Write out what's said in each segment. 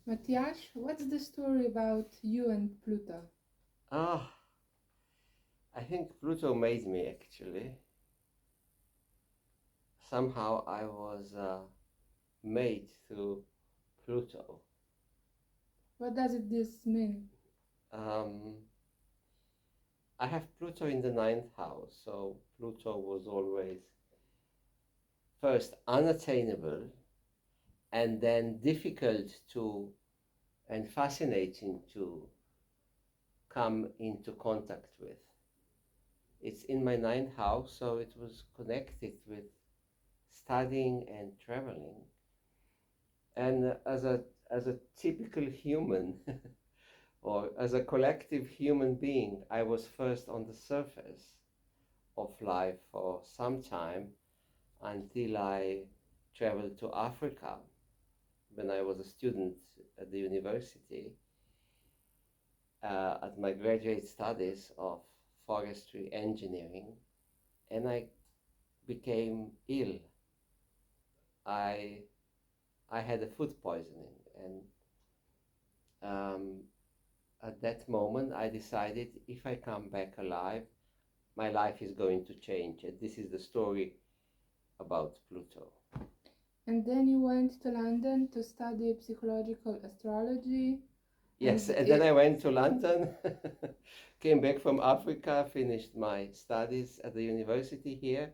MATJAŽ, what's the story about you and Pluto? Ah, I think Pluto made me actually. Somehow I was made through Pluto. What does this mean? Um, I have Pluto in the ninth house, so Pluto was always first unattainable and then difficult to and fascinating to come into contact with. It's in my ninth house, so it was connected with studying and traveling. And as a typical human, or as a collective human being, I was first on the surface of life for some time until I traveled to Africa when I was a student at the university at my graduate studies of forestry engineering, and I became ill. I I had a food poisoning, and at that moment I decided if I come back alive, my life is going to change. And this is the story about Pluto. And then you went to London to study psychological astrology. Yes, and then I went to London, came back from Africa, finished my studies at the university here,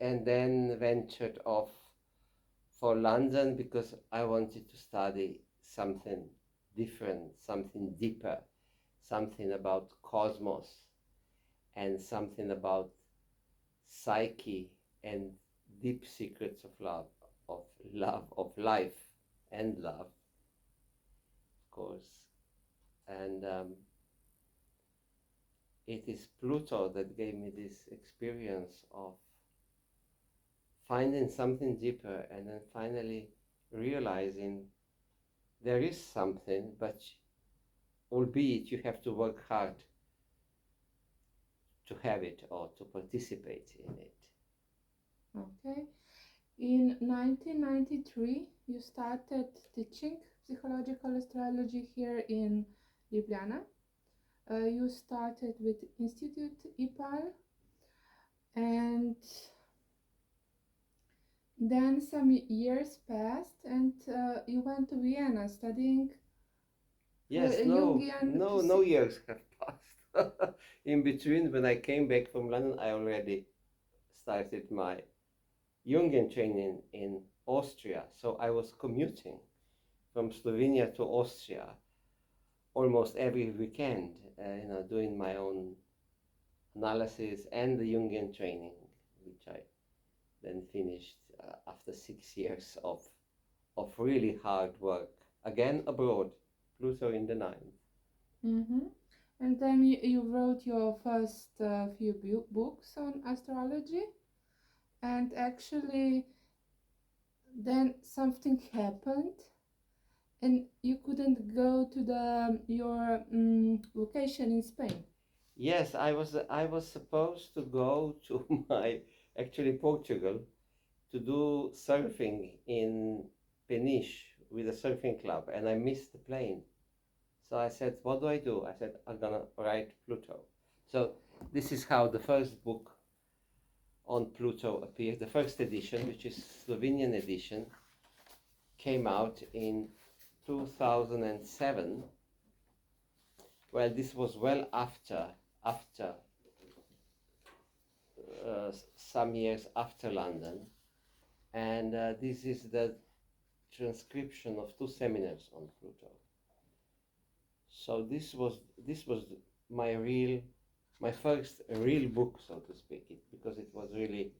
and then ventured off for London because I wanted to study something different, something deeper, something about cosmos, and something about psyche and deep secrets of love, of life and love, of course. And it is Pluto that gave me this experience of finding something deeper and then finally realizing there is something, but albeit you have to work hard to have it or to participate in it. Okay. In 1993, you started teaching psychological astrology here in Ljubljana. You started with Institute IPAL, and then some years passed, and you went to Vienna studying. Yes, Jungian no years have passed. In between, when I came back from London, I already started my Jungian training in Austria. So I was commuting from Slovenia to Austria almost every weekend, doing my own analysis and the Jungian training, which I then finished after 6 years of really hard work. Again, abroad, Pluto in the ninth. Mm-hmm. And then you wrote your first few books on astrology, and actually then something happened and you couldn't go to your location in Spain. Yes, I was supposed to go to my actually Portugal to do surfing in Peniche with a surfing club, and I missed the plane. So I said, what do I do? I said, I'm gonna write Pluto. So this is how the first book on Pluto appeared. The first edition, which is Slovenian edition, came out in 2007. Well, this was well after some years after London, and this is the transcription of 2 seminars on Pluto. So this was my first real book, so to speak, because it was really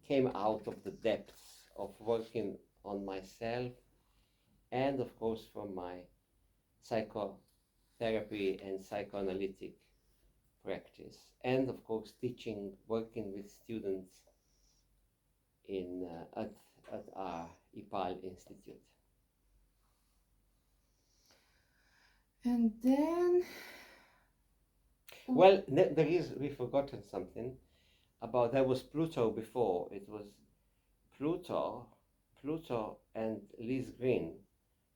came out of the depths of working on myself, and of course from my psychotherapy and psychoanalytic practice, and of course teaching, working with students in at our IPAL Institute. And then Well, we've forgotten something about, there was Pluto before. It was Pluto and Liz Green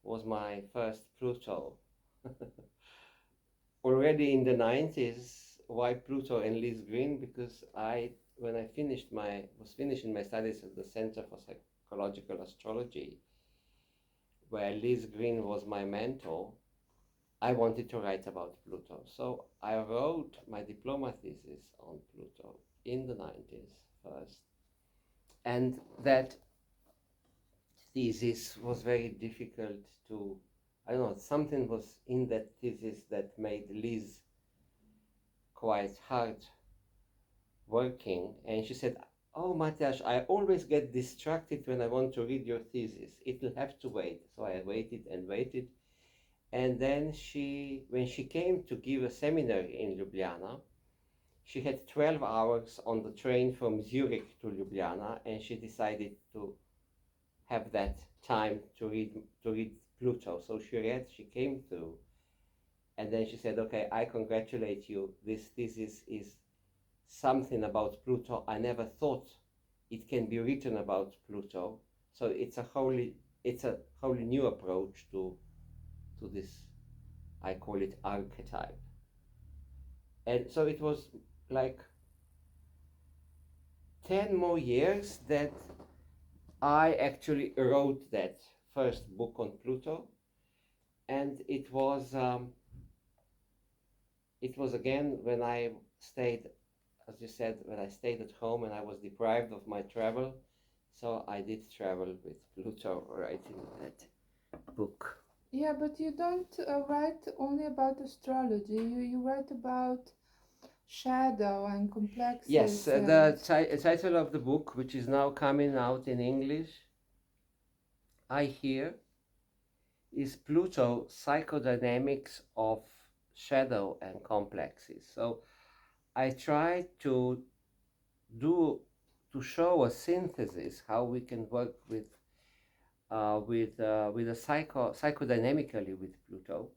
was my first Pluto. Already in the 90s, why Pluto and Liz Green? Because when I was finishing my studies at the Center for Psychological Astrology, where Liz Green was my mentor, I wanted to write about Pluto. So I wrote my diploma thesis on Pluto in the 90s first. And that thesis was very difficult to, I don't know, something was in that thesis that made Liz quite hard working. And she said, "Oh, MATJAŽ, I always get distracted when I want to read your thesis. It will have to wait." So I waited and waited. And then when she came to give a seminar in Ljubljana, she had 12 hours on the train from Zurich to Ljubljana, and she decided to have that time to read Pluto. So she came through, and then she said, "Okay, I congratulate you. This thesis is something about Pluto. I never thought it can be written about Pluto. So it's a wholly new approach to this, I call it archetype." And so it was like 10 more years that I actually wrote that first book on Pluto. And it was again when I stayed, as you said, when I stayed at home and I was deprived of my travel. So I did travel with Pluto writing that book. Yeah, but you don't write only about astrology. You write about shadow and complexes. Yes, the title of the book, which is now coming out in English, I hear, is Pluto, Psychodynamics of Shadow and Complexes. So I try to show a synthesis how we can work with psychodynamically with Pluto,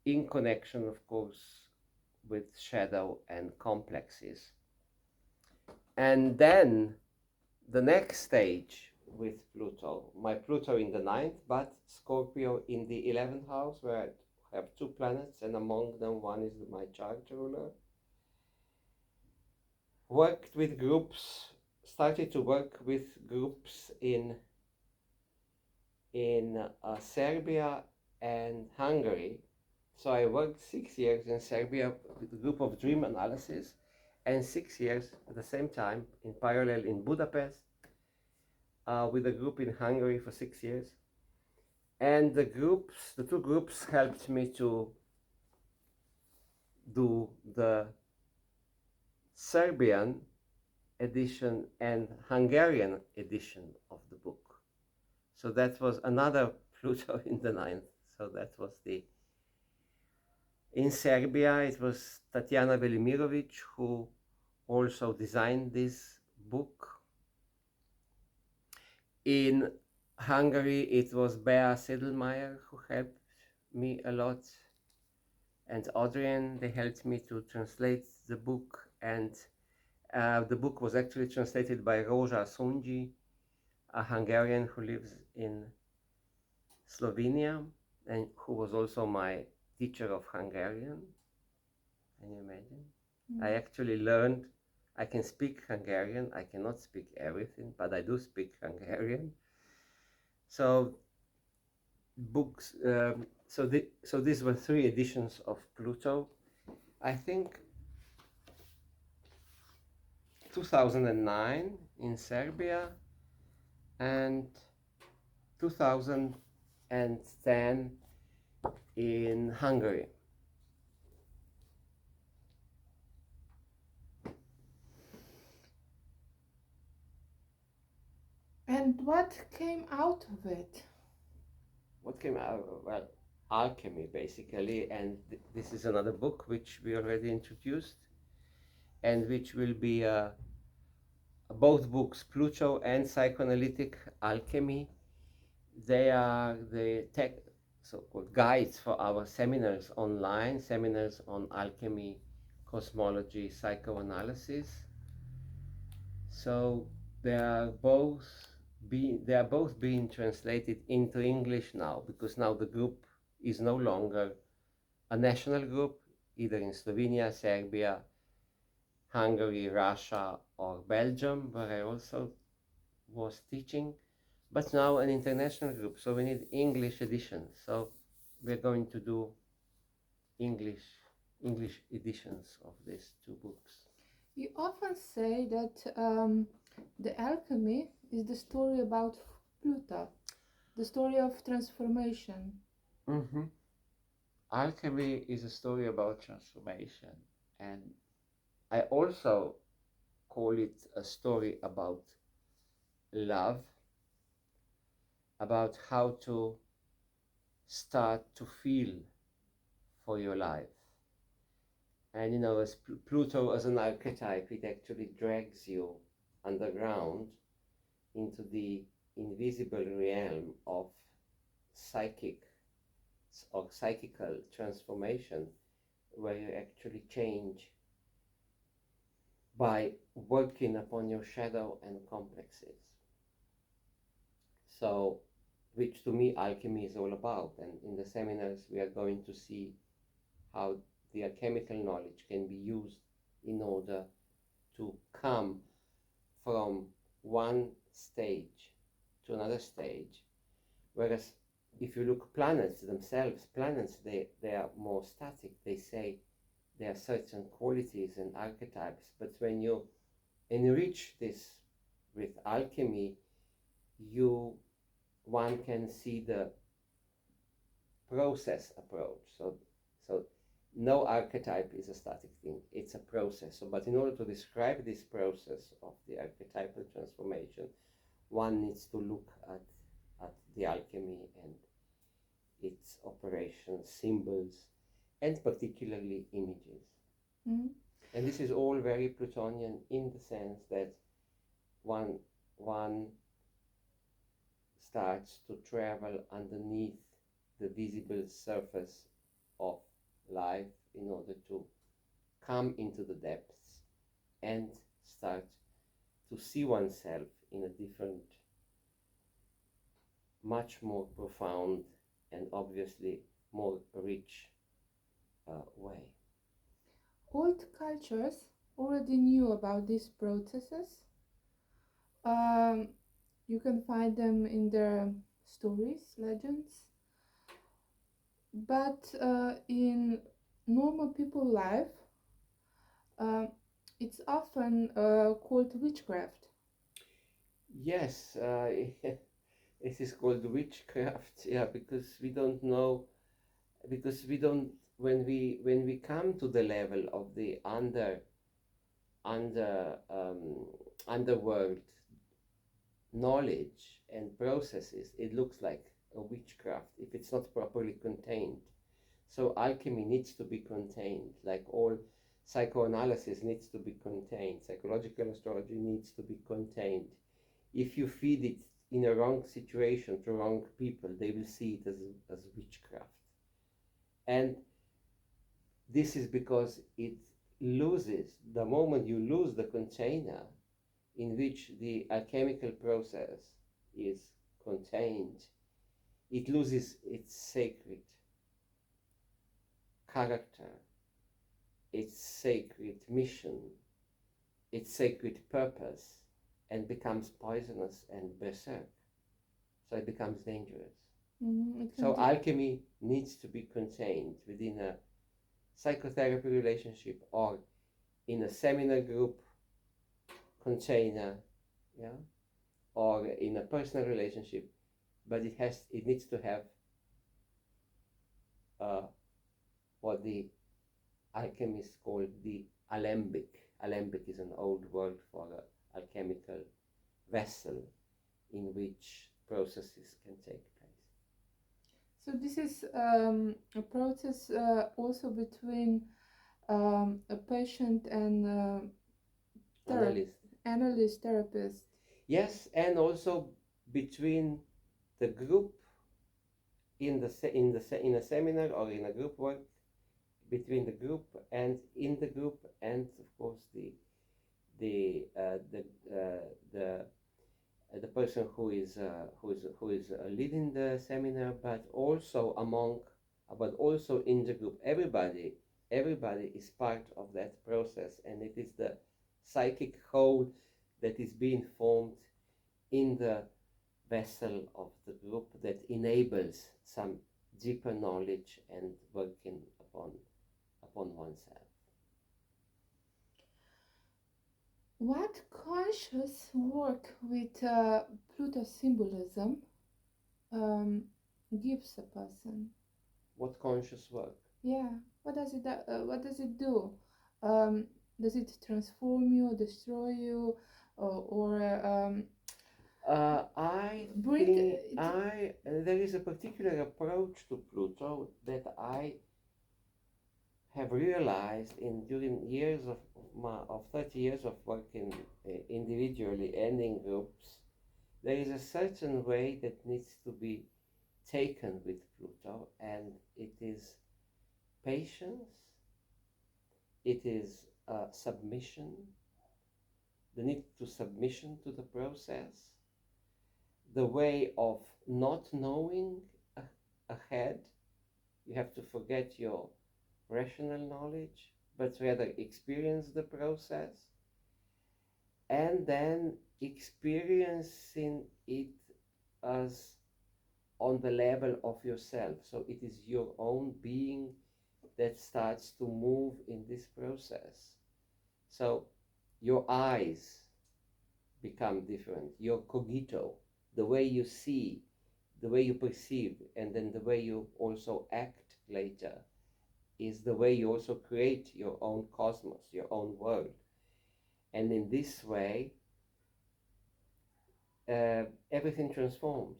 in connection, of course, with shadow and complexes. And then the next stage with Pluto, my Pluto in the 9th, but Scorpio in the 11th house, where I have 2 planets, and among them one is my chart ruler. Worked with groups, started to work with groups in Serbia and Hungary. So I worked 6 years in Serbia with a group of dream analysis, and 6 years at the same time in parallel in Budapest with a group in Hungary for 6 years. And the 2 groups helped me to do the Serbian edition and Hungarian edition of the book. So that was another Pluto in the 9th. So that was in Serbia, it was Tatjana Velimirovic who also designed this book. In Hungary, it was Bea Sedelmeier who helped me a lot, and Adrian, they helped me to translate the book, and the book was actually translated by Roja Sunji, a Hungarian who lives in Slovenia and who was also my teacher of Hungarian. Can you imagine? I actually learned, I can speak Hungarian. I cannot speak everything, but I do speak Hungarian. So books, so these were 3 editions of Pluto. I think 2009 in Serbia and 2010 in Hungary. And what came out of it? What came out? Well, alchemy, basically, and this is another book which we already introduced, and which will be both books, Pluto and Psychoanalytic Alchemy. They are the so-called guides for our seminars online, seminars on alchemy, cosmology, psychoanalysis. So they are both they are both being translated into English now, because now the group is no longer a national group, either in Slovenia, Serbia, Hungary, Russia, or Belgium, where I also was teaching, but now an international group, so we need English editions. So we're going to do English editions of these two books. You often say that the alchemy is the story about Pluto, the story of transformation. Mm-hmm. Alchemy is a story about transformation, and I also call it a story about love, about how to start to feel for your life. And you know, as Pluto as an archetype, it actually drags you underground into the invisible realm of psychic or psychical transformation, where you actually change by working upon your shadow and complexes. So, which to me alchemy is all about. And in the seminars we are going to see how the alchemical knowledge can be used in order to come from one stage to another stage. Whereas if you look planets themselves, planets, they are more static. They say there are certain qualities and archetypes, but when you enrich this with alchemy, one can see the process approach. So no archetype is a static thing, it's a process. So, but in order to describe this process of the archetypal transformation, one needs to look at the alchemy and its operations, symbols, and particularly images. Mm-hmm. And this is all very Plutonian in the sense that one starts to travel underneath the visible surface of life in order to come into the depths and start to see oneself in a different, much more profound and obviously more rich way. Old cultures already knew about these processes. You can find them in their stories, legends. But in normal people life, it's often called witchcraft. Yes, it is called witchcraft. Yeah, because we don't know, because we don't. When we come to the level of the underworld knowledge and processes, it looks like a witchcraft if it's not properly contained. So alchemy needs to be contained, like all psychoanalysis needs to be contained, psychological astrology needs to be contained. If you feed it in a wrong situation to wrong people, they will see it as witchcraft. And this is because it loses, the moment you lose the container in which the alchemical process is contained, it loses its sacred character, its sacred mission, its sacred purpose, and becomes poisonous and berserk. So it becomes dangerous. So alchemy needs to be contained within a psychotherapy relationship or in a seminar group container, yeah, or in a personal relationship, but it needs to have what the alchemists call the alembic. Alembic is an old word for an alchemical vessel in which processes can take place. So this is a process also between a patient and analyst, therapist. Yes, and also between the group in a seminar or in a group work, between the group and in the group, and of course the the person who is leading the seminar, but also in the group. Everybody is part of that process, and it is the psychic whole that is being formed in the vessel of the group that enables some deeper knowledge and working upon oneself. What conscious work with Pluto symbolism gives a person? What conscious work? Yeah. What does it do? Does it transform you, destroy you, there is a particular approach to Pluto that I have realized during years of 30 years of working individually and in groups. There is a certain way that needs to be taken with Pluto, and it is patience, it is submission, the need to submission to the process, the way of not knowing ahead. You have to forget your rational knowledge, but rather experience the process, and then experiencing it as on the level of yourself. So it is your own being that starts to move in this process. So your eyes become different, your cogito, the way you see, the way you perceive, and then the way you also act later is the way you also create your own cosmos, your own world. And in this way, everything transforms,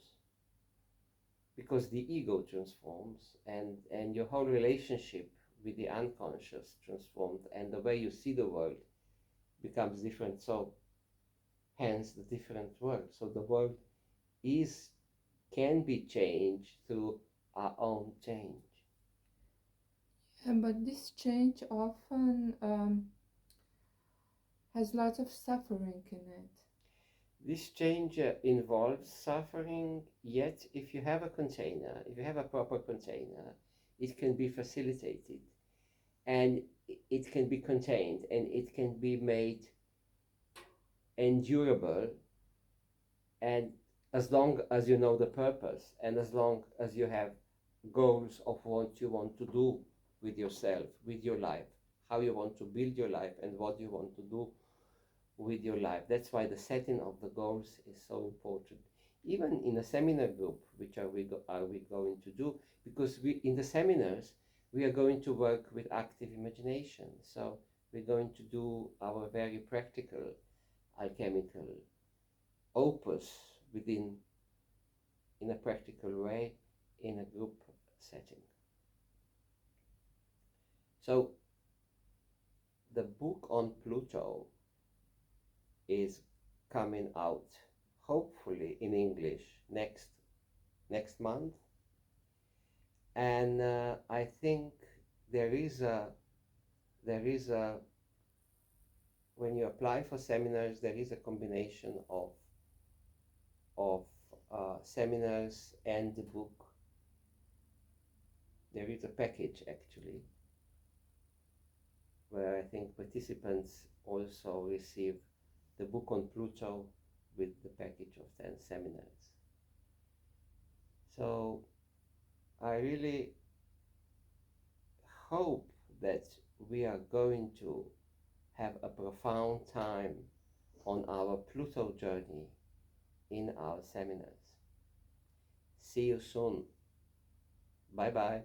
because the ego transforms, and your whole relationship with the unconscious transforms, and the way you see the world becomes different. So hence the different world. So the world can be changed through our own change. But this change often has lots of suffering in it. This change involves suffering, yet if you have a container, if you have a proper container, it can be facilitated, and it can be contained, and it can be made endurable, and as long as you know the purpose, and as long as you have goals of what you want to do with yourself, with your life, how you want to build your life, and what you want to do with your life. That's why the setting of the goals is so important. Even in a seminar group, which are we going to do, because in the seminars we are going to work with active imagination. So we're going to do our very practical alchemical opus in a practical way in a group setting. So the book on Pluto is coming out hopefully in English next month, and I think there is a when you apply for seminars, there is a combination of seminars and the book. There is a package actually where I think participants also receive the book on Pluto with the package of 10 seminars. So I really hope that we are going to have a profound time on our Pluto journey in our seminars. See you soon. Bye bye.